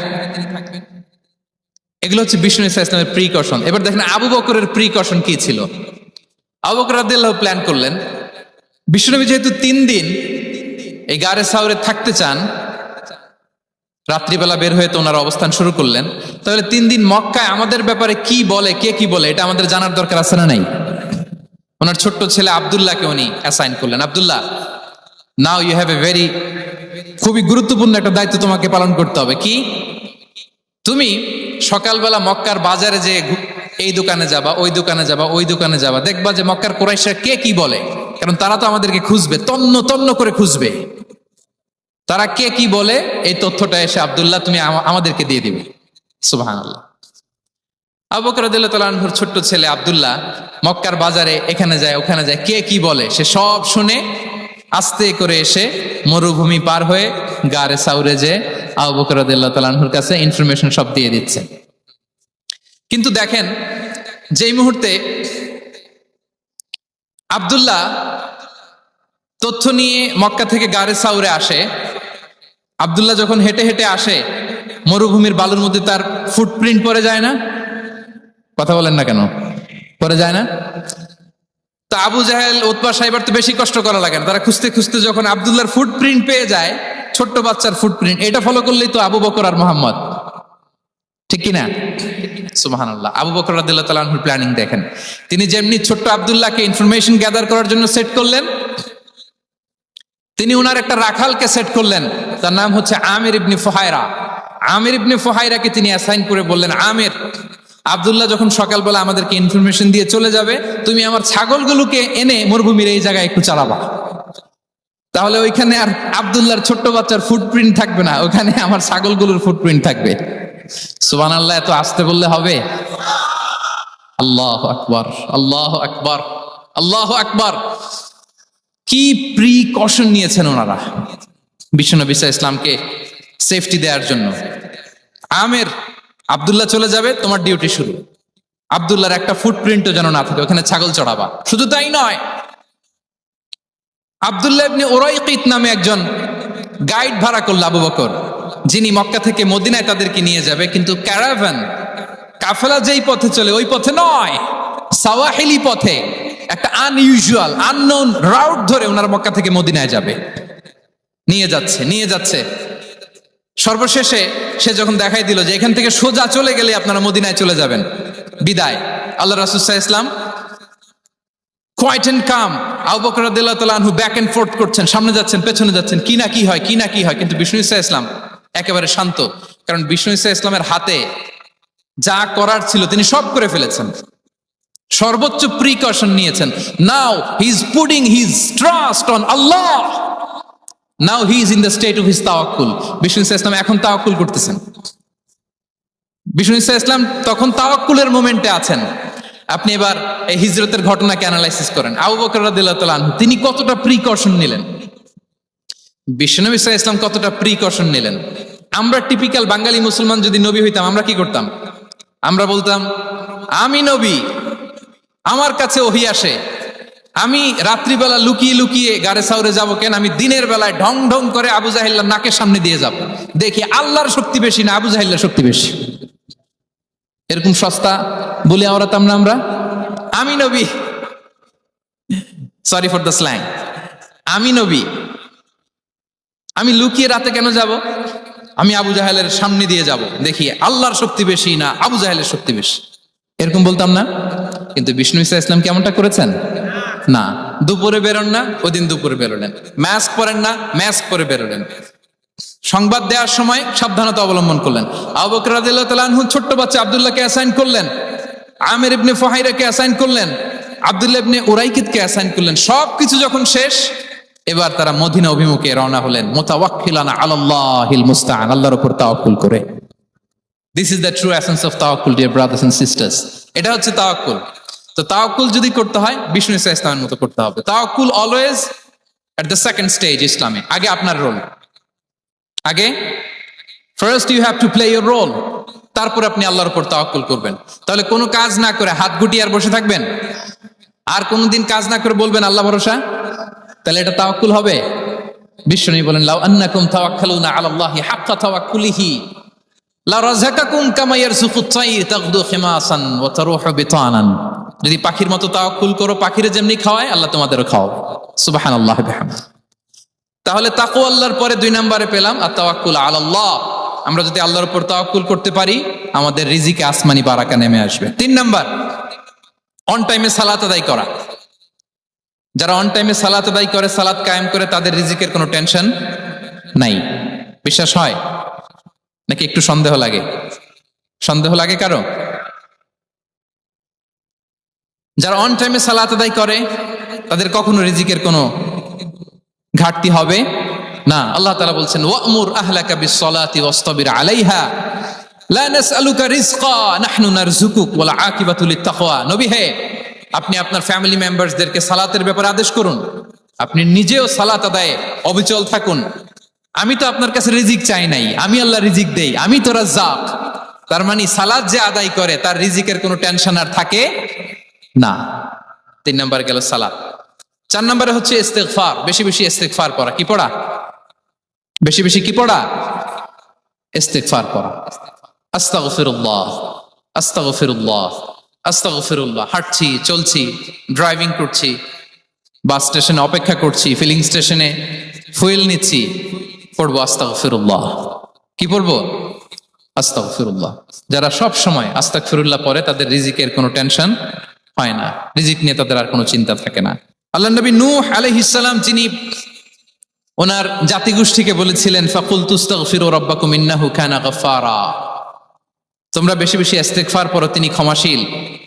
এগুলো হচ্ছে বিষ্ণু ইসলামের প্রিকশন। এবার দেখেন আবু বকরের প্রিকশন কি ছিল। আবু বকর রাদিয়াল্লাহু প্ল্যান করলেন, বিষ্ণুনবী যেহেতু 3 দিন এই গারে সাউরে থাকতে চান, রাত্রিবেলা বের হয়ে তো ওনার অবস্থান শুরু করলেন, তাহলে 3 দিন মক্কায় আমাদের ব্যাপারে কি বলে, কে কি বলে, এটা আমাদের জানার দরকার আছে না নাই? ওনার ছোট্ট ছেলে আব্দুল্লাহকে উনি অ্যাসাইন করলেন। Abdullah, now you have a very, খুবই গুরুত্বপূর্ণ একটা দায়িত্ব তোমাকে পালন করতে হবে। কি? তুমি সকালবেলা মক্কার বাজারে যে এই দোকানে যাবা, ওই দোকানে যাবা, ওই দোকানে যাবা, দেখবা যে মক্কার কুরাইশরা কে কি বলে, কারণ তারা তো আমাদেরকে খুঁজবে, তন্ন তন্ন করে খুঁজবে। তারা কে কি বলে এই তথ্যটা এসে আব্দুল্লাহ তুমি আমাদেরকে দিয়ে দিবে। সুবহানাল্লাহ। আবু বকর রাদিয়াল্লাহু তাআলা আনহুর ছোট্ট ছেলে আব্দুল্লাহ মক্কার বাজারে এখানে যায় ওখানে যায়, কে কি বলে সে সব শুনে আস্তে করে এসে মরুভূমি পার হয়ে গারে সাউরে যে আবু বকর রাদিয়াল্লাহু তাআলা আনহুর কাছে ইনফরমেশন সব দিয়ে দিচ্ছে। কিন্তু দেখেন, যেই মুহূর্তে আব্দুল্লাহ তথ্য নিয়ে মক্কা থেকে গারে সাউরে আসে, আব্দুল্লাহ যখন হেঁটে হেঁটে আসে, মরুভূমির বালুর মধ্যে তার ফুটপ্রিন্ট পড়ে যায় না? কথা বলেন না কেন? পড়ে যায় না? তো আবু জাহেল, উতবা সাইবার তো বেশি কষ্ট করা লাগে না, তারা খুঁজতে খুঁজতে যখন আব্দুল্লাহর ফুটপ্রিন্ট পেয়ে যায়, ছোট্ট বাচ্চার ফুটপ্রিন্ট, এটা ফলো করলেই তো আবু বকর আর মোহাম্মদ, ঠিক কিনা? সুবহানাল্লাহ। আবু বকর রাদিয়াল্লাহু তাআলা আনহুর প্ল্যানিং দেখেন, তিনি যেমনি ছোট্ট আব্দুল্লাহকে ইনফরমেশন গ্যাদার করার জন্য সেট করলেন, তিনি উনার একটা রাখালকে সেট করলেন, তার নাম হচ্ছে আমির ইবনে ফুহায়রা। আমির ইবনে ফুহায়রাকে তিনি অ্যাসাইন করে বললেন, আমির, আব্দুল্লাহ যখন সকালবেলা আমাদেরকে ইনফরমেশন দিয়ে চলে যাবে, তুমি আমার ছাগলগুলোকে এনে মরুভূমির এই জায়গায় একটু চালাবা, তাহলে ওইখানে আর আব্দুল্লাহর ছোট্ট বাচ্চার ফুটপ্রিন্ট থাকবে না, ওখানে আমার ছাগলগুলোর ফুটপ্রিন্ট থাকবে। সুবহানাল্লাহ। এত আসতে বললে হবে? আল্লাহু আকবার, আল্লাহু আকবার, আল্লাহু আকবার। কি প্রিকশন নিয়েছেন ওনারা বিশ্বনবী সাল্লাল্লাহু আলাইহি ওয়াসাল্লামকে সেফটি দেওয়ার জন্য। আমির, আব্দুল্লাহ চলে যাবে, তোমার ডিউটি শুরু, আব্দুল্লাহর একটা ফুটপ্রিন্টও যেন না থাকে, ওখানে ছাগল চড়াবা। শুধু তাই নয়, আব্দুল্লাহ ইবনে উরাইকিত নামে একজন গাইড ভাড়া করল আবু বকর, যিনি মক্কা থেকে মদিনায় তাদেরকে নিয়ে যাবে, কিন্তু ক্যারাভান, কাফেলা যেই পথে চলে ওই পথে নয়, সাওয়াহিলি পথে, একটা আনইউজুয়াল আননোন রাউট ধরে ওনার মক্কা থেকে মদিনায় যাবে, নিয়ে যাচ্ছে সর্বশেষে সে যখন দেখাই দিল যে এখান থেকে সোজা চলে গেলে আপনারা মদিনায় চলে যাবেন, বিদায়। আল্লাহ রাসূল সাল্লাল্লাহু আলাইহি ওয়াসাল্লাম কোয়াইট এন্ড কাম, আবু বকর রাদিয়াল্লাহু তাআলা আনহু ব্যাক এন্ড ফোর্থ করছেন, সামনে যাচ্ছেন পেছনে যাচ্ছেন, কি না কি হয়, কিন্তু বিষ্ণু সাল্লাল্লাহু আলাইহি ওয়াসাল্লাম একেবারে শান্ত, কারণ বিষ্ণু সাল্লাল্লাহু আলাইহি ওয়াসাল্লামের হাতে যা করার ছিল তিনি সব করে ফেলেছেন, সর্বোচ্চ প্রিকশন নিয়েছেন। Now he is putting his trust on Allah, now he is in the state of his তাওয়াক্কুল। বিষ্ণু সাল্লাল্লাহু আলাইহি ওয়াসাল্লাম এখন তাওয়াক্কুল করতেছেন, বিষ্ণু সাল্লাল্লাহু আলাইহি ওয়াসাল্লাম তখন তাওয়াক্কুলের মোমেন্টে আছেন। আপনি এবার এই হিজরতের ঘটনাকে অ্যানালাইসিস করেন, আবু বকর রাদিয়াল্লাহু তাআলা আনহু তিনি কতটা প্রিকশন নিলেন, বিশ্বনবী সাল্লাল্লাহু আলাইহি ওয়াসাল্লাম কতটা প্রিকশন নিলেন। আমরা টিপিক্যাল বাঙালি মুসলমান যদি নবী হইতাম আমরা কি করতাম? আমরা বলতাম আমি নবী, আমার কাছে ওহী আসে, আমি রাত্রিবেলা লুকিয়ে লুকিয়ে গারে সাউরে যাব কেন, আমি দিনের বেলায় ঢং ঢং করে আবু জাহেলের নাকের সামনে দিয়ে যাব, দেখি আল্লাহর শক্তি বেশি না আবু জাহেলের শক্তি বেশি। এরকম সস্তা বলে আওড়াতাম না আমরা, আমি নবী, সরি ফর দ্য স্ল্যাং, আমি নবী, আমি লুকিয়ে রাতে কেন যাব, আমি আবু জাহেলের সামনে দিয়ে যাব, দেখি আল্লাহর শক্তি বেশি না আবু জাহেলের শক্তি বেশি, এরকম বলতাম না। কিন্তু বিষ্ণু ঈসা ইসলাম কেমনটা করেছেন? না, দুপুরে বেরোন না, ওই দিন দুপুরে বেরোলেন, মাস্ক পরেন না, মাস্ক পরে বেরোলেন, সংবাদ দেওয়ার সময় সাবধানতা অবলম্বন করলেন। আবু বকর রাদিয়াল্লাহু তাআলা আনহু ছোট্ট বাচ্চা আব্দুল্লাহকে অ্যাসাইন করলেন, আমির ইবনে ফুহাইরাকে অ্যাসাইন করলেন, আব্দুল্লাহ ইবনে উরাইকিতকে অ্যাসাইন করলেন। সবকিছু যখন শেষ, এবার তারা মদিনা অভিমুখে রওনা হলেন, মুতাওয়াক্কিলান আলাল্লাহিল মুস্তাআন, আল্লাহর উপর তাওয়াক্কুল করে। This is the true essence of তাওয়াক্কুল, ডিয়ার ব্রাদার্স এন্ড সিস্টার্স। এটা হচ্ছে তাওয়াক্কুল। তো তাওয়াক্কুল যদি করতে হয় বিষ্ণু ঈসা ইসলামের মতো করতে হবে। তাওয়াক্কুল always at the second stage ইসলামে। আগে আপনার রোল, আগে first you have to play your role, তারপর আপনি আল্লাহর উপর তাওয়াক্কুল করবেন। তাহলে কোনো কাজ না করে হাত গুটিয়ে আর বসে থাকবেন, আর কোনোদিন কাজ না করে বলবেন আল্লাহ ভরসা, তাহলে এটা তাওয়াক্কুল হবে? বিশ্বনবী বলেন লাউ আন্নাকুম তাওয়াক্কালুনা আলাল্লাহি হাক্কা তাওয়াক্কুলিহি লা রাযাকাকুম কামা ইয়ারযুকুত তায়র তাগদু খিমাসান ওয়া তারুহু বিতানান। যদি পাখির মতো তাওয়াক্কুল করো, পাখিরে যেমনি খাওয়ায় আল্লাহ তোমাদেরও খাওয়াবে। সুবহানাল্লাহি ওয়া বিহামদিহি। তাহলে তাকওয়া আল্লাহর পরে 2 নম্বরে পেলাম আর তাওয়াক্কুল আলাল্লাহ। আমরা যদি আল্লাহর উপর তাওয়াক্কুল করতে পারি, আমাদের রিজিকে আসমানি বারাকা নেমে আসবে। 3 নাম্বার, অন টাইমে সালাত আদায় করা। যারা অন টাইমে সালাত আদায় করে, সালাত কায়েম করে, তাদের রিজিকের কোনো টেনশন নাই। বিশ্বাস হয় নাকি একটু সন্দেহ লাগে? সন্দেহ লাগে কারো? যারা অন টাইমে সালাত আদায় করে তাদের কখনো রিজিকের কোনো ঘাটতি হবে না। আল্লাহ তাআলা বলছেন ওয়া'মুর আহলাকা বিস-সালাতি ওয়াসতাবির আলাইহা লা নাসআলুকা রিজকা নাহনু নারযুকুক ওয়াল আকিবাতু লিত-তাকওয়া। নবী হে, আপনি আপনার ফ্যামিলি মেম্বারসদেরকে সালাতের ব্যাপারে আদেশ করুন, আপনি নিজেও সালাত আদায়ে অবিচল থাকুন। আমি তো আপনার কাছে রিজিক চাই নাই, আমি আল্লাহ রিজিক দেই, আমি তো রাজ্জাক। তার মানে সালাত যে আদায় করে তার রিজিকের কোনো টেনশন আর থাকে না। 3 নাম্বার গেল সালাত। 4 নম্বরে হচ্ছে ইস্তিগফার, বেশি বেশি ইস্তিগফার পড়া। কি পড়া? বেশি বেশি কি পড়া? ইস্তিগফার পড়া। আস্তাগফিরুল্লাহ, আস্তাগফিরুল্লাহ, আস্তাগফিরুল্লাহ। হাঁটছি, চলছি, ড্রাইভিং করছি, বাস স্টেশনে অপেক্ষা করছি, ফিলিং স্টেশনে ফুয়েল নিচ্ছি, পড়বো আস্তাগফিরুল্লাহ। কি পড়বো? আস্তাগফিরুল্লাহ। যারা সব সময় আস্তাগফিরুল্লাহ পড়ে তাদের রিজিকের কোনো টেনশন হয় না, রিজিক নিয়ে তাদের আর কোনো চিন্তা থাকে না। আল্লাহ নবী নূহ আলাইহিস সালাম যিনি ওনার জাতিগোষ্ঠীকে বলেছিলেন ফাকুলতু আস্তাগফিরু রাব্বাকুম ইন্নাহু কানা গাফফারা, তোমরা বেশি বেশি ইস্তিগফার পড়ো, তিনি ক্ষমাশীল।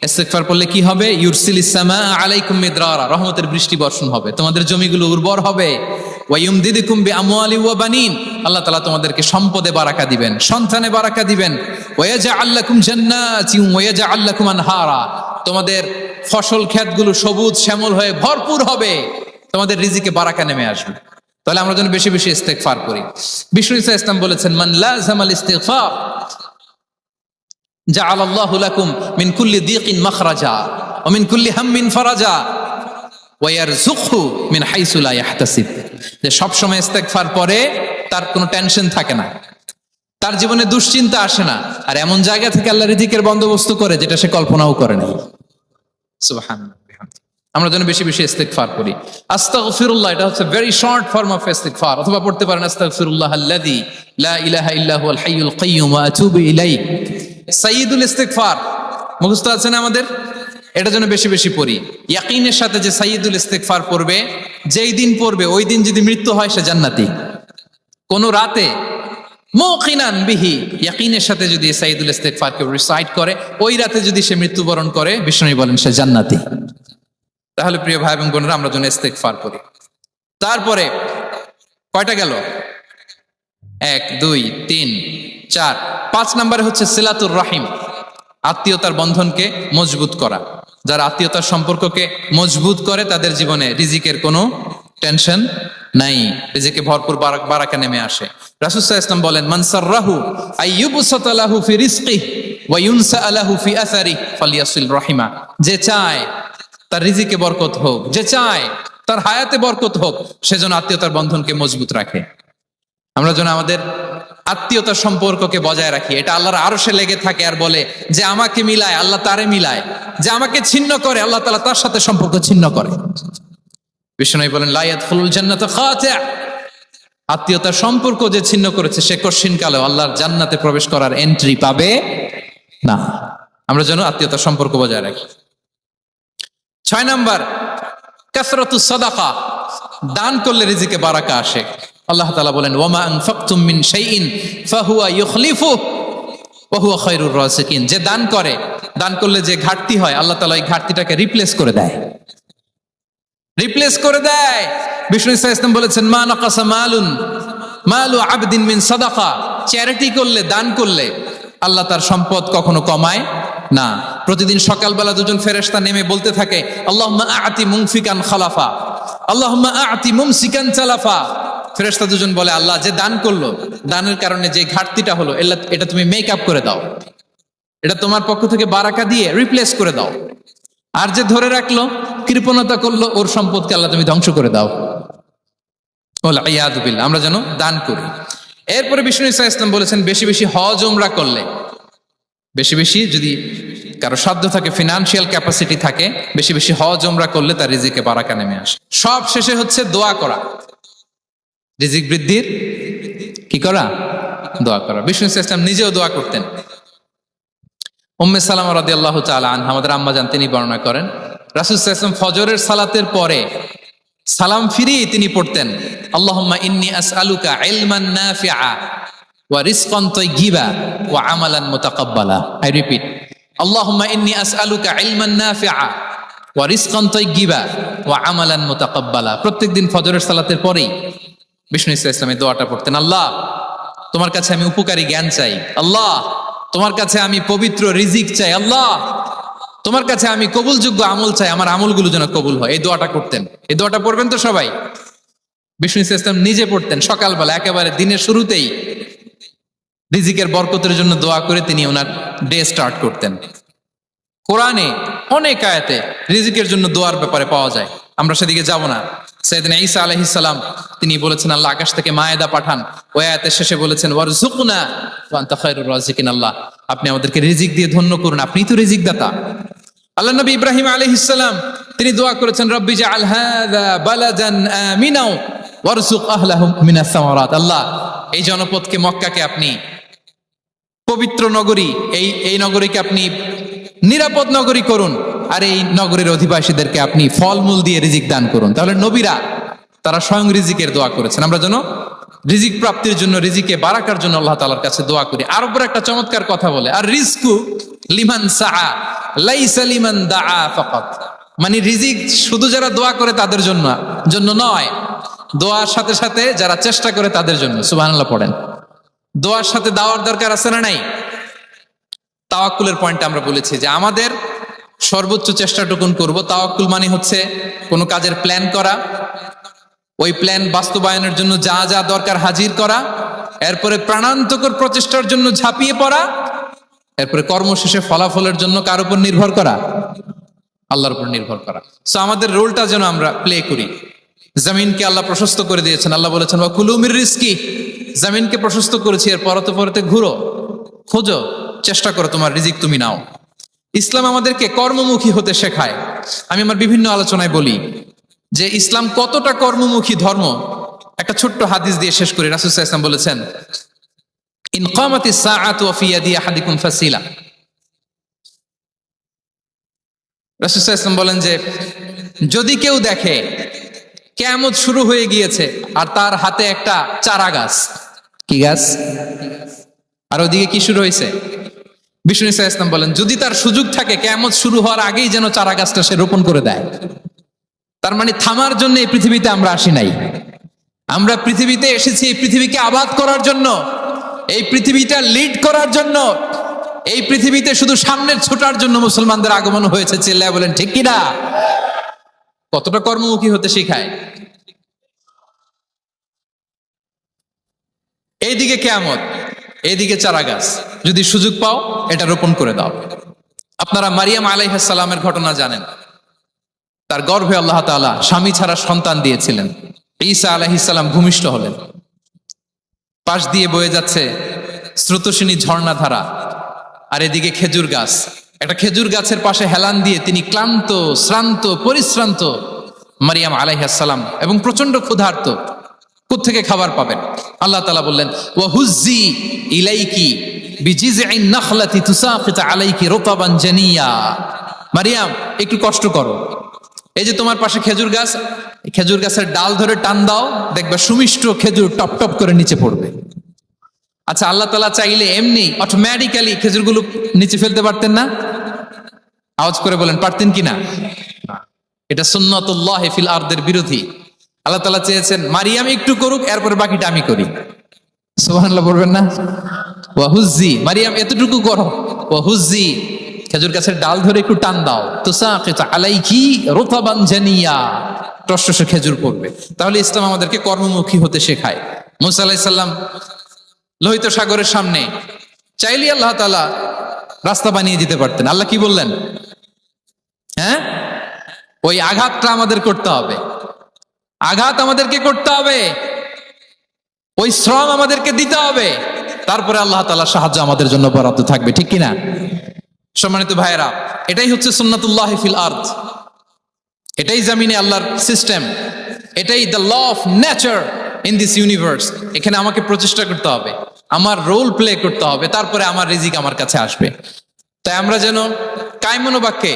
ইস্তিগফার পড়লে কি হবে? ইউরসিলিস সামা আলাইকুম মিদরারা, রহমতের বৃষ্টি বর্ষণ হবে, তোমাদের জমিগুলো উর্বর হবে। ওয়া ইউমদিদুকুম বিআমওয়ালি ওয়া বানিন, আল্লাহ তাআলা তোমাদেরকে সম্পদে বারাকা দিবেন, সন্তানে বারাকা দিবেন। ওয়া ইয়াজআল লাকুম জান্নাতিন ওয়া ইয়াজআল লাকুম আনহারা, তোমাদের ফসল ক্ষেতগুলো সবুজ শ্যামল হয়ে ভরপুর হবে, তোমাদের রিজিকে বারাকা নেমে আসবে। তাহলে আমরা যেন বেশি বেশি ইস্তিগফার করি। বিষ্ণু ঈসা ইসলাম বলেছেন মান লাযামাল ইস্তিগফার জাআলাল্লাহু লাকুম মিন কুল্লি দীকিন মাখরাজা ওয়া মিন কুল্লি হাম্মিন ফারাজা ওয়া ইয়ারযুকহু মিন হাইসু লা ইয়াহতাসিব। যে সব সময় ইস্তিগফার পরে তার কোনো টেনশন থাকে না, তার জীবনে দুশ্চিন্তা আসে না, আর এমন জায়গা থেকে আল্লাহ রিজিকের বন্দোবস্ত করে যেটা সে কল্পনাও করে নাই। সুবহানাল্লাহ। আমরা যেন বেশি বেশি ইস্তিগফার করি। আস্তাগফিরুল্লাহ, এটা হচ্ছে ভেরি শর্ট ফর্ম অফ ইস্তিগফার। অথবা পড়তে পারেন আস্তাগফিরুল্লাহ আল্লাযী লা ইলাহা ইল্লা হুয়াল হাইয়ুল কাইয়্যুম ওয়া আতুবু ইলাইহি। সাইয়্যিদুল ইস্তিগফার মুখস্থ আছে না আমাদের? এটা যেন বেশি বেশি পড়ি। ইয়াকিনের সাথে যে সাইয়্যিদুল ইস্তিগফার পড়বে, যেই দিন পড়বে ওই দিন যদি মৃত্যু হয় সে জান্নাতি। কোন রাতে মুকিনান বিহি, ইয়াকিনের সাথে যদি সাইয়্যিদুল ইস্তিগফারকে রিসাইট করে, ওই রাতে যদি সে মৃত্যুবরণ করে, বিষ্ণু বলেন সে জান্নাতি। তাহলে প্রিয় ভাই এবং বোনেরা, আমরা যেন ইস্তিগফার করি। তারপরে কয়টা গেল? 1 2 3 4, 5 নম্বরে হচ্ছে সিলাতুর রাহিম, আত্মীয়তার বন্ধনকে মজবুত করা। যারা আত্মীয়তার সম্পর্ককে মজবুত করে তাদের জীবনে রিজিকের কোনো টেনশন নাই, রিজিকে ভরপুর বারাকা নেমে আসে। রাসূল সাল্লাল্লাহু আলাইহি ওয়াসাল্লাম বলেন, মান সাররাহু আইয়ুবসাতা লাহু ফি রিজকিহি ওয়া ইউনসা লাহু ফি আসারিহি ফালিয়াসিল রাহিমা। যে চায় তার রিজিকে বরকত হোক, যে চায় তার হায়াতে বরকত হোক, সেজন্য আত্মীয়তার বন্ধনকে মজবুত রাখে। আমরা যেন আমাদের আত্মীয়তার সম্পর্ককে বজায় রাখি। এটা আল্লাহর আরশে লেগে থাকে আর বলে যে আমাকে মিলায় আল্লাহ তারে মিলায়, যে আমাকে ছিন্ন করে আল্লাহ তাআলা তার সাথে সম্পর্ক ছিন্ন করে। বিষ্ণু বলেন, লা ইয়াদখুলুল জান্নাতা খাতি', আত্মীয়তার সম্পর্ক যে ছিন্ন করেছে সে কশিনকালেও আল্লাহর জান্নাতে প্রবেশ করার এন্ট্রি পাবে না। আমরা যেন আত্মীয়তার সম্পর্ক বজায় রাখি। 6 নাম্বার, কাসরাতুস সাদাকা, দান করলে রিজিকে বারাকা আসে। আল্লাহ তাআলা বলেন, ওয়ামা আনফাকতুম মিন শাইইন ফাহুয়া ইউখলিফুহু ওয়া হুয়া খায়রুর রাযিকিন। যে দান করে, দান করলে যে ঘাটতি হয় আল্লাহ তাআলা এই ঘাটতিটাকে রিপ্লেস করে দেয়, রিপ্লেস করে দেয়। বিষ্ণু সাল্লাল্লাহু আলাইহি ওয়াসাল্লাম বলেছেন, মা নাকাসা মালু আবদিন মিন সাদাকা। চ্যারিটি করলে, দান করলে আল্লাহ তার সম্পদ কখনো কমায় না। প্রতিদিন সকালবেলা দুজন ফেরেশতা নেমে বলতে থাকে, আল্লাহুম্মা আ'তি মুনফিকান খালাফা, আল্লাহুম্মা আ'তি মুমসিকান চালাফা। ফেরেশতা দুজন বলে, আল্লাহ যে দান করলো, দানের কারণে যে ঘাটতিটা হলো এটা তুমি মেক আপ করে দাও, এটা তোমার পক্ষ থেকে বারাকা দিয়ে রিপ্লেস করে দাও। আর যে ধরে রাখলো, কৃপণতা করলো, ওর সম্পদকে আল্লাহ তুমি ধ্বংস করে দাও। ওয়াল-ইয়াযু বিল্লাহ। আমরা যেন দান করি। এরপরে বিষ্ণু সাল্লাল্লাহু আলাইহি ওয়াসাল্লাম বলেছেন, বেশি বেশি হজ উমরা করলে, বেশি বেশি যদি কারো সাধ্য থাকে, ফিনান্সিয়াল ক্যাপাসিটি থাকে, বেশি বেশি হজ উমরা করলে তার রিজিকে বারাকা নেমে আসে। সব শেষে হচ্ছে দোয়া করা, রিজিক বৃদ্ধির কি করা? দোয়া করা। বিষ্ণু সাল্লাল্লাহু আলাইহি ওয়াসাল্লাম নিজেও দোয়া করতেন। উম্মে সালামা রাদিয়াল্লাহু তাআলা আনহা, আমাদের আম্মা জান, তিনি বর্ণনা করেন, রাসূল সাল্লাল্লাহু আলাইহি ওয়াসাল্লাম ফজরের সালাতের পরে সালাম ফিরিয়ে তিনি পড়তেন, আল্লাহুম্মা ইন্নী আসআলুকা ইলমান নাফিআ ওয়া রিজকান তাইয়্যিবা ওয়া আমালান মুতাকাব্বালা। আই রিপিট, আল্লাহুম্মা ইন্নী আসআলুকা ইলমান নাফিআ ওয়া রিজকান তাইয়্যিবা ওয়া আমালান মুতাকাব্বালা। প্রত্যেকদিন ফজরের সালাতের পরেই বিষ্ণু ইসলামের দোয়াটা পড়তেন, আল্লাহ তোমার কাছে আমি উপকারী জ্ঞান চাই, আল্লাহ তোমার কাছে আমি পবিত্র রিজিক চাই, আল্লাহ তোমার কাছে আমি কবুলযোগ্য আমল চাই, আমার আমলগুলো যেন কবুল হয়। এই দোয়াটা করতেন। এই দোয়াটা পড়বেন তো সবাই। বিষ্ণু ইসলাম নিজে পড়তেন সকালবেলা, একেবারে দিনের শুরুতেই রিজিকের বরকতের জন্য দোয়া করে তিনি ওনার ডে স্টার্ট করতেন। কোরআনে অনেক আয়াতে রিজিকের জন্য দোয়ার ব্যাপারে পাওয়া যায়, আমরা সেদিকে যাব না। সাইয়েদনা ঈসা আলাইহিস সালাম তিনি বলেছেন, আল্লাহ আকাশ থেকে মায়েদা পাঠান। ওই আয়াতের শেষে বলেছেন, ওয়ারযুকনা ওয়া আনতা খায়রুর রাযিকিন, আল্লাহ আপনি আমাদেরকে রিজিক দিয়ে ধন্য করুন, আপনিই তো রিজিক দাতা। আল্লাহ নবী ইব্রাহিম আলাইহিস সালাম তিনি দোয়া করেছেন, রব্বি জাআল হাযা বালাদান আমিনা ওয়ারযুক আহলাহু মিনাস সামারাত। আল্লাহ এই জনপদকে, মক্কাকে আপনি পবিত্র নগরী, এই নগরীকে আপনি নিরাপদ নগরী করুন, আর এই নগরীর অধিবাসীদেরকে আপনি ফলমূল দিয়ে রিজিক দান করুন। তাহলে নবীরা তারা স্বয়ং রিজিকের দোয়া করেছেন। আমরা যেন রিজিক প্রাপ্তির জন্য, রিজিকে বারাকার জন্য আল্লাহ তাআলার কাছে দোয়া করি। আর উপর একটা চমৎকার কথা বলে, আর রিজকু লিমান সাআ লাইসা লিমান দাআ ফাকাত। মানে রিজিক শুধু যারা দোয়া করে তাদের জন্য নয়, দোয়ার সাথে সাথে যারা চেষ্টা করে তাদের জন্য। সুবহানাল্লাহ পড়েন। দোয়ার সাথে দাওয়ার দরকার আছে না নাই? তাওয়াক্কুলের পয়েন্ট আমরা বলেছি যে আমাদের সর্বোচ্চ চেষ্টাটুকুন করব। তাওয়াক্কুল মানে হচ্ছে কোনো কাজের প্ল্যান করা, ওই প্ল্যান বাস্তবায়নের জন্য যা যা দরকার হাজির করা, এরপরে প্রাণান্তকর প্রচেষ্টার জন্য ঝাঁপিয়ে পড়া, এরপরে কর্মশেষে ফলাফলের জন্য কার উপর নির্ভর করা? আল্লাহর উপর নির্ভর করা। সো আমাদের রোলটা যেন আমরা প্লে করি। জমিনকে আল্লাহ প্রশস্ত করে দিয়েছেন, আল্লাহ বলেছেন ওয়া কুলু মির রিজকি, জমিনকে প্রশস্ত করেছি, এর পরতে পরতে ঘুরো, খোঁজো, চেষ্টা করো তোমার রিজিক তুমি নাও। ইসলাম আমাদেরকে কর্মমুখী হতে শেখায়। আমি আমার বিভিন্ন আলোচনায় বলি যে ইসলাম কতটা কর্মমুখী ধর্ম। একটা ছোট্ট হাদিস দিয়ে শেষ করি। রাসূল সাল্লাল্লাহু আলাইহি ওয়াসাল্লাম বলেছেন, ইন কামাতিস সাআতু ওয়া ফি ইয়াদি আহাদিকুম ফাসিলা। রাসূল সাল্লাল্লাহু আলাইহি ওয়াসাল্লাম বলেন যে যদি কেউ দেখে কিয়ামত শুরু হয়ে গিয়েছে আর তার হাতে একটা চারা গাছ, কি গাছ, আর ওদিকে কি শুরু হয়েছে, বিষ্ণু সাল্লাল্লাহু আলাইহি ওয়াসাল্লাম বলেন যদি তার সুযোগ থাকে কিয়ামত শুরু হওয়ার আগেই যেন চারা গাছটা সে রোপণ করে দেয়। তার মানে থামার জন্য এই পৃথিবীতে আমরা আসি নাই। আমরা পৃথিবীতে এসেছি এই পৃথিবীকে আবাদ করার জন্য, এই পৃথিবীটা লিড করার জন্য। এই পৃথিবীতে শুধু সামনের ছোটার জন্য মুসলমানদের আগমন হয়েছে। চিল্লায় বলেন ঠিক কিনা? কতটা কর্মমুখী হতে শেখায়। এইদিকে কিয়ামত, এইদিকে চারা গাছ, যদি সুযোগ পাও এটা রোপণ করে দাও। আপনারা মারিয়াম আলাইহিস সালামের ঘটনা জানেন। তার গর্ভে আল্লাহ তাআলা স্বামী ছাড়া সন্তান দিয়েছিলেন। ঈসা আলাইহিস সালাম ভূমিষ্ঠ হলেন। পাশ দিয়ে বয়ে যাচ্ছে স্রোতস্বিনী ঝর্ণাধারা, আর এদিকে খেজুর গাছ। একটা খেজুর গাছের পাশে হেলান দিয়ে তিনি ক্লান্ত, শ্রান্ত, পরিশ্রান্ত মারিয়াম আলাইহিস সালাম, এবং প্রচন্ড ক্ষুধার্ত। কোত্থেকে খাবার পাবেন? আল্লাহ তাআলা বললেন, ওয়া হুজ্জি ইলাইকি বিজিযইন নাখলাতি তুসাকিত আলাইকি রুতাবান জানিয়া। মারিয়াম, একটু কষ্ট করো। এই যে তোমার পাশে খেজুর গাছ, খেজুর গাছের ডাল ধরে টান দাও, দেখবে সুমিষ্ট খেজুর টপ টপ করে নিচে পড়বে। আচ্ছা, আল্লাহ তাআলা চাইলে এমনি অটোমেটিক্যালি খেজুরগুলো নিচে ফেলতে পারতেন না? আওয়াজ করে বলেন, পারতেন কিনা? এটা সুন্নাতুল্লাহ ফিল আরদের বিরোধী। আল্লাহ তাআলা চেয়েছেন মারিয়াম একটু করুক, এরপরে বাকিটা আমি করি। সুবহানাল্লাহ বলবেন না? ওয়া হুজ্জি, মারিয়াম এতটুকু করো। ওয়া হুজ্জি, খেজুর গাছের ডাল ধরে একটু টান দাও, তুসাকিত আলাইকি রুতাবান জানিয়া, টসটসে খেজুর পড়বে। তাহলে ইসলাম আমাদেরকে কর্মমুখী হতে শেখায়। মুসা আলাইহিস সালাম লোহিত সাগরের সামনে চাইলে আল্লাহ তাআলা রাস্তা বানিয়ে দিতে পারতেন। আল্লাহ কি বললেন? হ্যাঁ, ওই আঘাতটা আমাদের করতে হবে, আঘাত আমাদেরকে করতে হবে, ওই শ্রম আমাদেরকে দিতে হবে, তারপরে আল্লাহ তাআলার সাহায্য আমাদের জন্য বরাদ্দ থাকবে। ঠিক কিনা? সম্মানিত ভাইয়েরা, এটাই হচ্ছে সুন্নাতুল্লাহ ফিল আরদ। এটাই জামিনে আল্লাহর সিস্টেম, এটাই the law of nature in this universe. এখানে আমাকে প্রচেষ্টা করতে হবে, আমার রোল প্লে করতে হবে, তারপরে আমার রিজিক আমার কাছে আসবে। তাই আমরা যেন কায়মনোবাক্যে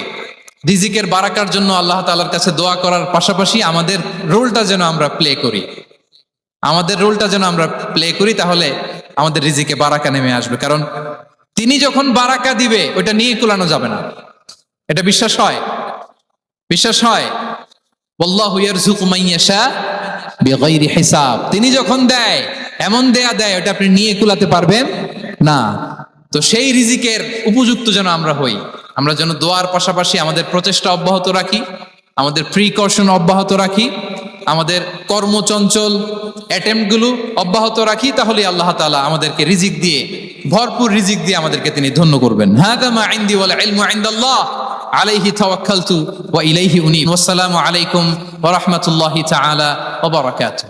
রিজিকের বারাকার জন্য আল্লাহ তাআলার কাছে দোয়া করার পাশাপাশি আমাদের রোলটা যেন আমরা প্লে করি, আমাদের রোলটা যেন আমরা প্লে করি, তাহলে আমাদের রিজিকে বারাকা নেমে আসবে। কারণ তিনি যখন বারাকা দিবে ওইটা নিয়ে কুলানো যাবে না। এটা বিশ্বাস হয়? বিশ্বাস হয়? আল্লাহু ইয়ারযুকু মান ইয়াশা বিগাইরি হিসাব। তিনি যখন দেয় এমন দেয়া দেয় ওটা আপনি নিয়ে কুলাতে পারবেন না। তো সেই রিজিকের উপযুক্ত যেন আমরা হই। আমরা যেন দোয়ার পাশাপাশি আমাদের প্রচেষ্টা অব্যাহত রাখি, আমাদের প্রিকশন অব্যাহত রাখি, আমাদের কর্মচঞ্চল অ্যাটেম্পটগুলো অব্যাহত রাখি। তাহলে আল্লাহ তাআলা আমাদেরকে রিজিক দিয়ে, ভরপুর রিজিক দিয়ে আমাদেরকে তিনি ধন্য করবেন। হাযা মা ইনদি ওয়াল ইলমু ইনদাল্লাহ আলাইহি তাওয়াক্কালতু ওয়া ইলাইহি উনীব। ওয়াসসালামু আলাইকুম ওয়া রাহমাতুল্লাহি তাআলা ওয়া বারাকাতুহু।